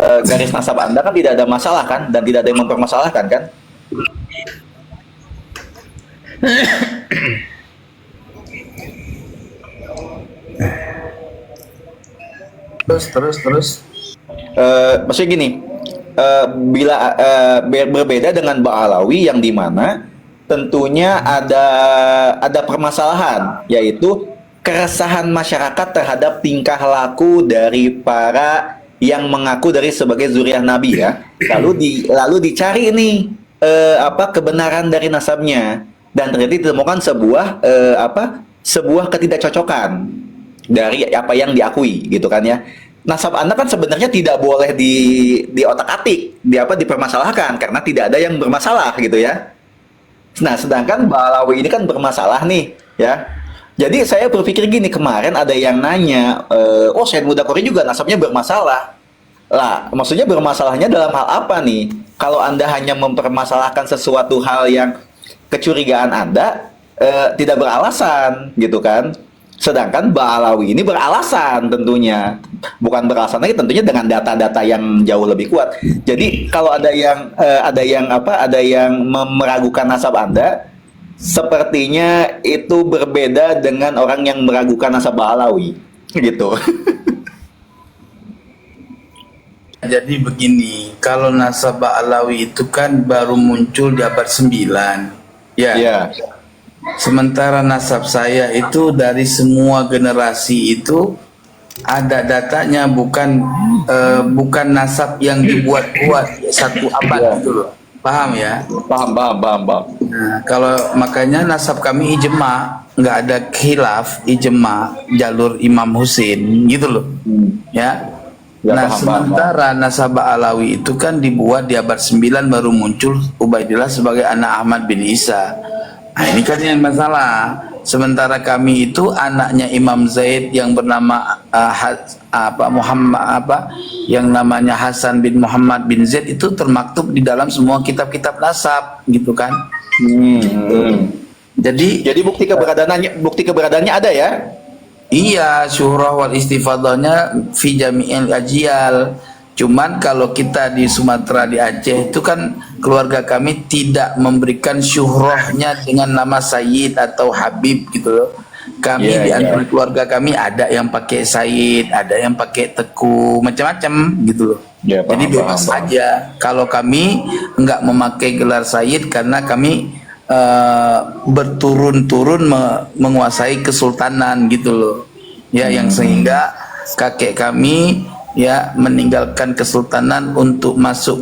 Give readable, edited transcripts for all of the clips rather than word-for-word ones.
garis nasab Anda kan tidak ada masalah kan, dan tidak ada yang mempermasalahkan kan? Terus. Maksudnya gini, bila berbeda dengan Ba'alawi yang dimana tentunya ada permasalahan, yaitu keresahan masyarakat terhadap tingkah laku dari para yang mengaku dari sebagai zuriat Nabi ya. Lalu dicari nih kebenaran dari nasabnya, dan ternyata ditemukan sebuah ketidakcocokan dari apa yang diakui gitu kan ya. Nasab Anda kan sebenarnya tidak boleh di otak-atik, dipermasalahkan karena tidak ada yang bermasalah gitu ya. Nah, sedangkan Balawi ini kan bermasalah nih ya. Jadi saya berpikir gini, kemarin ada yang nanya, oh Said Mudakori juga nasabnya bermasalah. Lah, maksudnya bermasalahnya dalam hal apa nih? Kalau Anda hanya mempermasalahkan sesuatu hal yang kecurigaan Anda tidak beralasan gitu kan. Sedangkan Ba'alawi ini beralasan tentunya. Bukan beralasan lagi tentunya dengan data-data yang jauh lebih kuat. Jadi kalau ada yang meragukan nasab Anda, sepertinya itu berbeda dengan orang yang meragukan nasab Ba'alawi gitu. Jadi begini, kalau nasabah Alawi itu kan baru muncul di abad 9. Ya. Ya. Sementara nasab saya itu dari semua generasi itu ada datanya, bukan nasab yang dibuat-buat satu abad gitu loh. Paham ya? Paham. Nah, kalau makanya nasab kami ijma, nggak ada khilaf, ijma jalur Imam Husin gitu loh. Ya. Ya, Nah, paham. sementara nasabah Alawi itu kan dibuat di abad 9, baru muncul Ubaidillah sebagai anak Ahmad bin Isa. Nah, ini kan yang masalah. Sementara kami itu anaknya Imam Zaid yang bernama yang namanya Hasan bin Muhammad bin Zaid, itu termaktub di dalam semua kitab-kitab nasab gitu kan. Jadi Bukti keberadaannya ada ya? iya, syuhrah wal istifadahnya fi jami'il ajyal. Cuman kalau kita di Sumatera, di Aceh itu kan keluarga kami tidak memberikan syuhrahnya dengan nama Sayyid atau Habib gitu loh. Kami di antara keluarga kami ada yang pakai Sayyid, ada yang pakai Teku, macam-macam gitu loh. Jadi bebas saja. Kalau kami enggak memakai gelar Sayyid karena kami berturun-turun menguasai kesultanan gitu loh ya, yang sehingga kakek kami ya meninggalkan kesultanan untuk masuk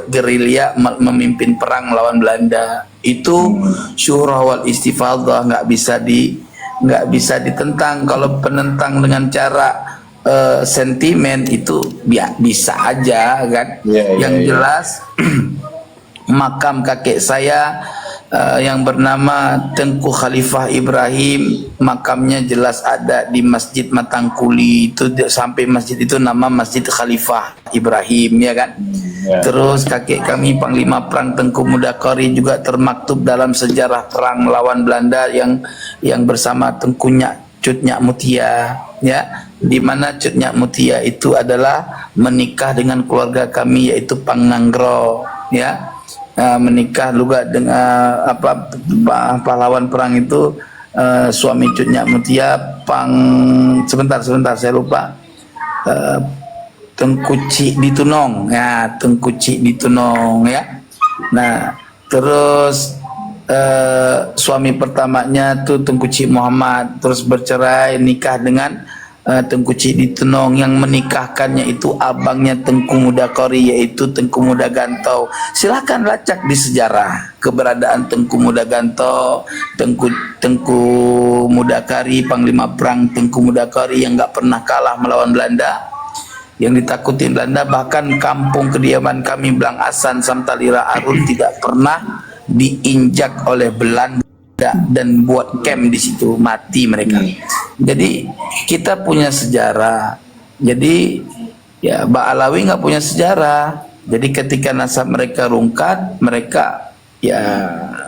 gerilya memimpin perang lawan Belanda. Itu syurah wal istifadah nggak bisa ditentang. Kalau penentang dengan cara sentimen itu ya bisa aja kan. Yang jelas makam kakek saya yang bernama Tengku Khalifah Ibrahim, makamnya jelas ada di Masjid Matangkuli. Itu sampai masjid itu nama Masjid Khalifah Ibrahim ya kan. Terus kakek kami Panglima Perang Tengku Mudakori juga termaktub dalam sejarah perang melawan Belanda yang bersama Tengku Cut Nyak Mutia ya, di mana Cut Nyak Mutia itu adalah menikah dengan keluarga kami yaitu Pangnanggro ya. Menikah juga dengan pahlawan perang itu, suami Cut Nyak Mutia sebentar saya lupa, Tengku Cik Ditunong ya, Tengku Cik Ditunong ya. Nah terus suami pertamanya tuh Tengku Cik Muhammad, terus bercerai nikah dengan Tengku Cik Ditunong. Yang menikahkannya itu abangnya Tengku Mudakori yaitu Tengku Mudagantau. Silakan lacak di sejarah keberadaan Tengku Mudaganto, Tengku Mudakari, Panglima Perang Tengku Mudakari yang nggak pernah kalah melawan Belanda, yang ditakuti Belanda. Bahkan kampung kediaman kami Blang Asan Samtalira Arun tidak pernah diinjak oleh Belanda dan buat camp di situ, mati mereka. Jadi kita punya sejarah. Jadi ya Ba'alawi nggak punya sejarah. Jadi ketika nasab mereka rungkat, mereka ya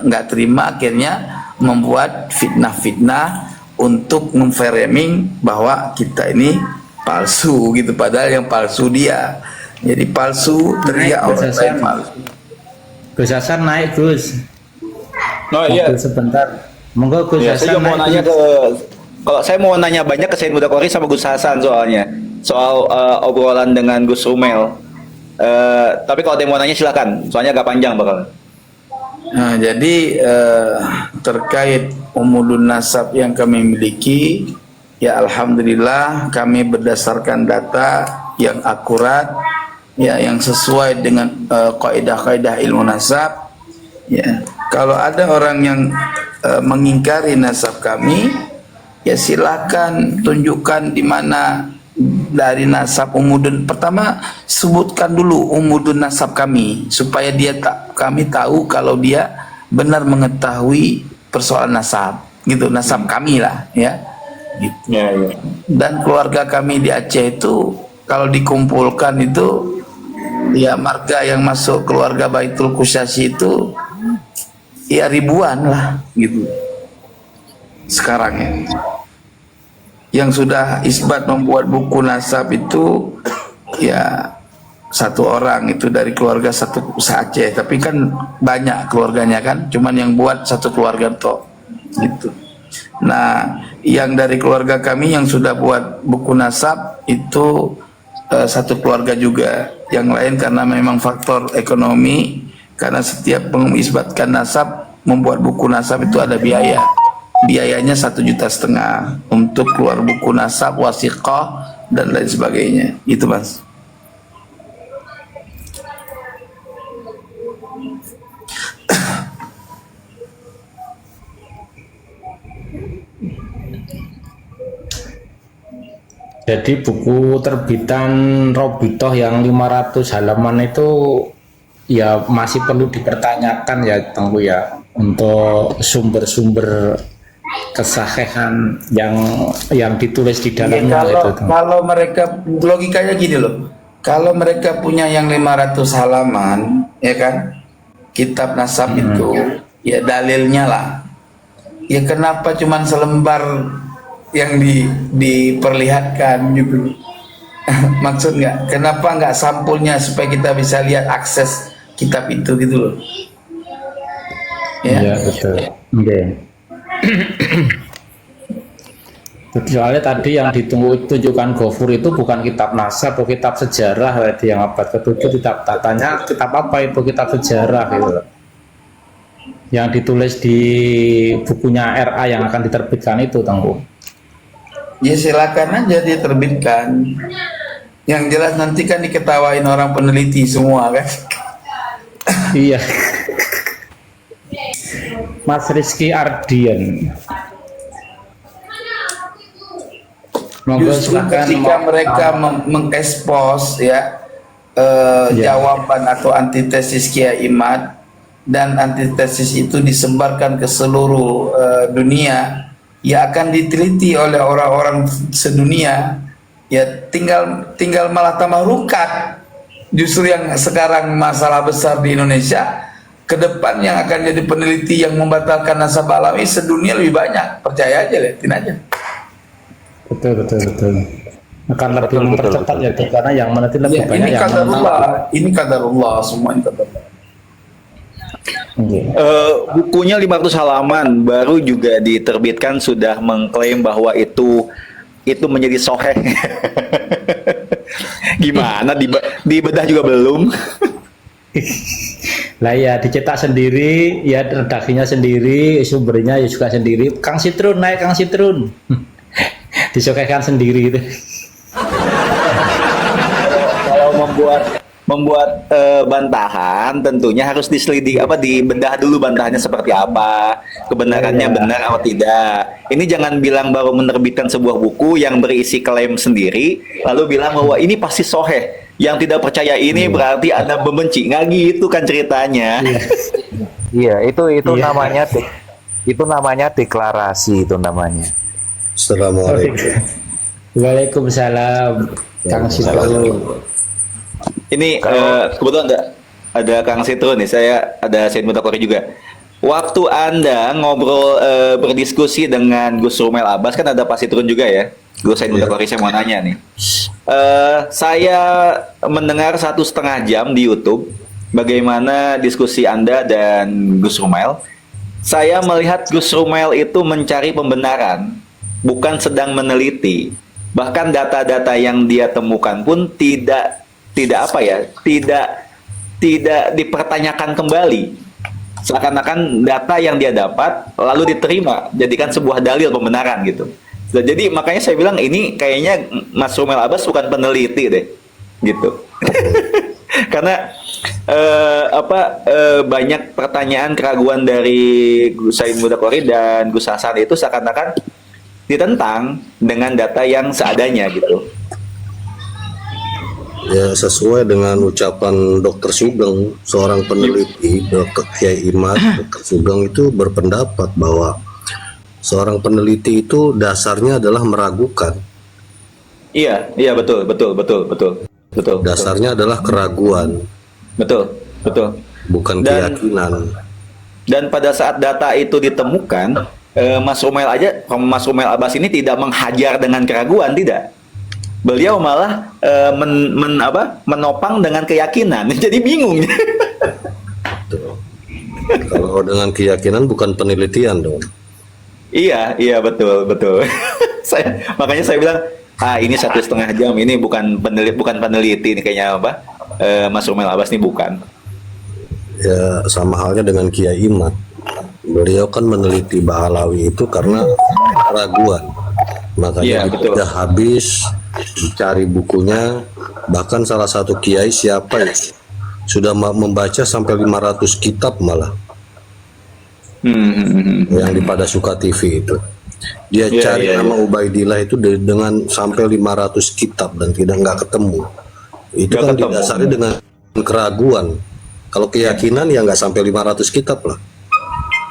nggak terima, akhirnya membuat fitnah-fitnah untuk memframing bahwa kita ini palsu gitu, padahal yang palsu dia. Jadi palsu teriak Naik, Gus orang lain Hasan. palsu. Gus Hasan naik Gus. Oh iya. Mobil sebentar. Monggo Gus Ya, saya Hasan juga mau naik. nanya Gus. ke kalau saya mau nanya banyak ke Said Mudakori sama Gus Hasan soalnya soal obrolan dengan Gus Rumel. Tapi kalau ada yang mau nanya silakan, soalnya agak panjang bakal. Nah, jadi terkait umudun nasab yang kami miliki, ya alhamdulillah kami berdasarkan data yang akurat, ya yang sesuai dengan kaidah-kaidah ilmu nasab. Ya, kalau ada orang yang mengingkari nasab kami, ya silakan tunjukkan di mana dari nasab umudun. Pertama sebutkan dulu umudun nasab kami supaya kami tahu kalau dia benar mengetahui persoalan nasab, gitu, nasab kami lah, ya gitu. Ya, ya. Dan keluarga kami di Aceh itu kalau dikumpulkan itu, ya marga yang masuk keluarga Baitul Kusyasy itu ya ribuan lah gitu sekarang ya. Yang sudah isbat membuat buku nasab itu ya satu orang itu dari keluarga satu Aceh, tapi kan banyak keluarganya kan, cuman yang buat satu keluarga toh gitu. Nah, yang dari keluarga kami yang sudah buat buku nasab itu satu keluarga juga. Yang lain karena memang faktor ekonomi, karena setiap mengisbatkan nasab, membuat buku nasab itu ada biaya. Biayanya 1,5 juta untuk keluar buku nasab, wasiqah dan lain sebagainya. Itu Mas. Jadi buku terbitan Robitoh yang 500 halaman itu ya masih perlu dipertanyakan ya Tengku ya, untuk sumber-sumber kesahihan yang ditulis di Ya, dalamnya itu. Tengku. kalau mereka logikanya gini loh. Kalau mereka punya yang 500 halaman, ya kan? Kitab nasab itu, ya dalilnya lah. Ya kenapa cuman selembar yang diperlihatkan gitu? Maksud nggak? Kenapa nggak sampulnya supaya kita bisa lihat akses kitab itu gitu loh? Iya betul. Oke. Soalnya tadi yang ditunjukkan Gofur itu bukan kitab nasab atau kitab sejarah tadi yang abad ke-7, kitab tatanya kitab apa itu, kitab sejarah gitu loh. Yang ditulis di bukunya RA yang akan diterbitkan itu Tengku. Ya silakan aja diterbitkan. Yang jelas nanti kan diketawain orang peneliti semua kan. Iya. Mas Rizky Ardian. Monggo Justru silakan. ketika mereka mengekspos ya jawaban atau antitesis Kiai Imad, dan antitesis itu disebarkan ke seluruh dunia, ya akan diteliti oleh orang-orang sedunia, ya tinggal malah tambah rukat. Justru yang sekarang masalah besar di Indonesia, ke depan yang akan jadi peneliti yang membatalkan nasab alami sedunia lebih banyak. Percaya aja, lihatin aja. Betul. Akan lebih mempercepat ya itu, karena yang meneliti lebih Ya, banyak ini yang kadarullah, ini kadarullah, semua ini kadarullah. Oke. Bukunya 500 halaman baru juga diterbitkan sudah mengklaim bahwa itu menjadi soheh. Gimana dibedah juga belum? Lah ya dicetak sendiri, ya redaksinya sendiri, sumbernya ya juga sendiri. Kang Citrun naik, Kang Citrun. Disokehkan sendiri itu. Kalau membuat bantahan tentunya harus diselidiki, dibedah dulu bantahannya seperti apa, kebenarannya Iya. benar atau tidak. Ini jangan bilang baru menerbitkan sebuah buku yang berisi klaim sendiri lalu bilang bahwa ini pasti soheh. Yang tidak percaya ini berarti Anda membenci. Nggak gitu kan ceritanya. Iya, itu Iya. namanya itu namanya deklarasi, itu namanya. Assalamualaikum. Waalaikumsalam, Kang Citrun. Ini kebetulan ada Kang Citrun nih, saya ada Said Mudakori juga. Waktu Anda ngobrol berdiskusi dengan Gus Rumel Abbas, kan ada Pak Citrun juga ya. Gue Said Mudakori, saya mau nanya nih. Saya mendengar 1,5 jam di YouTube bagaimana diskusi Anda dan Gus Rumail. Saya melihat Gus Rumail itu mencari pembenaran, bukan sedang meneliti. Bahkan data-data yang dia temukan pun tidak dipertanyakan kembali. Seakan-akan data yang dia dapat lalu diterima, jadikan sebuah dalil pembenaran gitu. Nah, jadi makanya saya bilang ini kayaknya Mas Rumail Abbas bukan peneliti deh, gitu. Karena banyak pertanyaan keraguan dari Gus Said Mudakori dan Gus Hasan itu seakan-akan ditentang dengan data yang seadanya gitu. Ya, sesuai dengan ucapan Dr. Sugeng, seorang peneliti, Dr. Kiai Imad, Dr. Sugeng itu berpendapat bahwa seorang peneliti itu dasarnya adalah meragukan. Iya, betul. Dasarnya adalah keraguan, Betul. bukan Dan- keyakinan. Dan pada saat data itu ditemukan, Mas Rumail Abbas ini tidak menghajar dengan keraguan, tidak. Beliau malah menopang dengan keyakinan. Jadi bingung. Kalau dengan keyakinan bukan penelitian dong. Iya, betul. Makanya saya bilang, ini 1,5 jam, ini bukan peneliti ini kayaknya apa? Mas Rumail Abbas ini bukan. Ya, sama halnya dengan Kiai Imad. Beliau kan meneliti Ba'alawi itu karena keraguan. Makanya Iya, dia betul. sudah habis dicari bukunya. Bahkan salah satu kiai siapa ya, sudah membaca sampai 500 kitab malah. Yang di Pada Suka TV itu. Dia Iya, cari iya, nama Ubaidillah itu dengan sampai 500 kitab dan nggak ketemu. Itu Nggak kan ketemu. didasari dengan keraguan. Kalau keyakinan ya nggak sampai 500 kitab lah.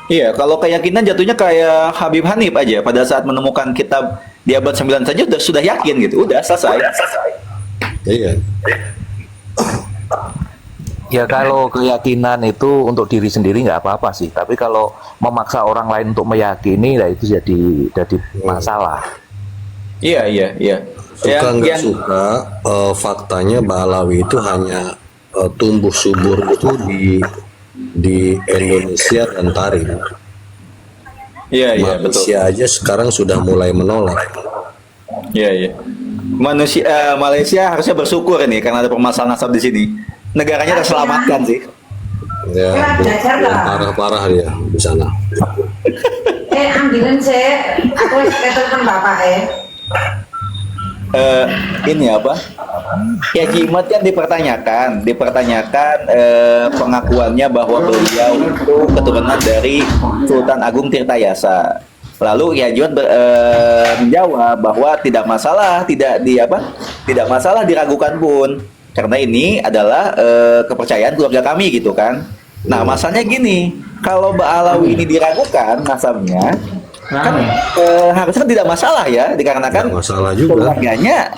Iya, kalau keyakinan jatuhnya kayak Habib Hanif aja. Pada saat menemukan kitab di abad 9 saja sudah yakin gitu. Udah selesai. Iya. Ya kalau keyakinan itu untuk diri sendiri nggak apa-apa sih, tapi kalau memaksa orang lain untuk meyakini, nah itu jadi masalah. Iya. Suka nggak suka, faktanya Ba'alawi itu hanya tumbuh subur itu di Indonesia dan Tarim. Iya, betul. Malaysia aja sekarang sudah mulai menolak. Iya. Malaysia harusnya bersyukur ini karena ada permasalahan nasab di sini. Negaranya terselamatkan sih. Ya, belum parah-parah dia di sana. Ambilin saya, aku telepon bapak ya. Ini apa? Kiai Imad kan dipertanyakan pengakuannya bahwa beliau itu keturunan dari Sultan Agung Tirtayasa. Lalu Kiai Imad menjawab bahwa tidak masalah, tidak masalah diragukan pun, karena ini adalah kepercayaan keluarga kami gitu kan. Nah, masalahnya gini, kalau Ba'alawi ini diragukan nasabnya, kan harusnya tidak masalah ya, dikarenakan Nggak masalah juga. keluarganya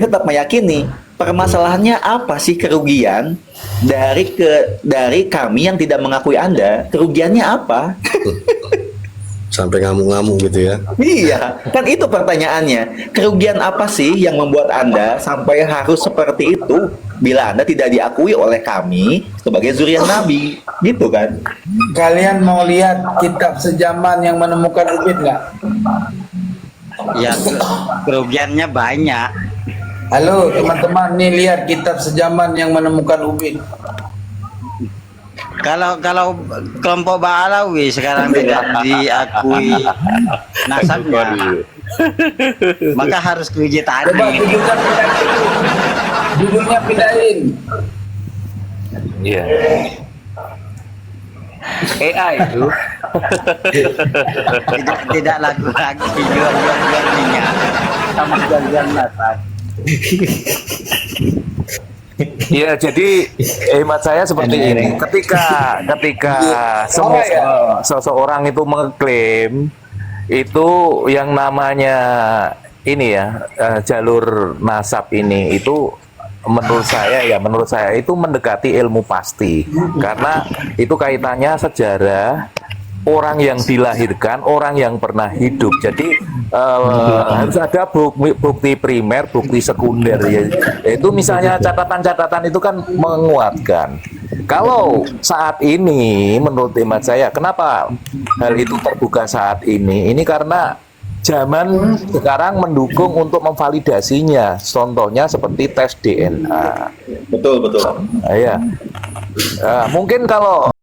tetap meyakini. Permasalahannya apa sih kerugian dari kami yang tidak mengakui Anda? Kerugiannya apa? Sampai ngamuk-ngamuk gitu ya. Iya, kan itu pertanyaannya. Kerugian apa sih yang membuat Anda sampai harus seperti itu bila Anda tidak diakui oleh kami sebagai zuriat Nabi? Gitu kan? Kalian mau lihat kitab sejaman yang menemukan ubin nggak? Ya, kerugiannya banyak. Halo teman-teman, nih lihat kitab sejaman yang menemukan ubin. Kalau kelompok Ba'alawi sekarang tidak diakui nasabnya, maka harus ke uji Coba tani. judulnya pindahin. Iya. AI itu. Tidak lagu lagi jual minyak sama jual nasab. Ya, jadi hemat saya seperti ini. Ketika semua seseorang itu mengklaim itu yang namanya ini ya jalur nasab ini itu menurut saya itu mendekati ilmu pasti karena itu kaitannya sejarah orang yang dilahirkan, orang yang pernah hidup. Jadi harus ada bukti primer, bukti sekunder. Yaitu misalnya catatan-catatan itu kan menguatkan. Kalau saat ini, menurut hemat saya, kenapa hal itu terbuka saat ini? Ini karena zaman sekarang mendukung untuk memvalidasinya. Contohnya seperti tes DNA. Betul, betul. Ya, mungkin kalau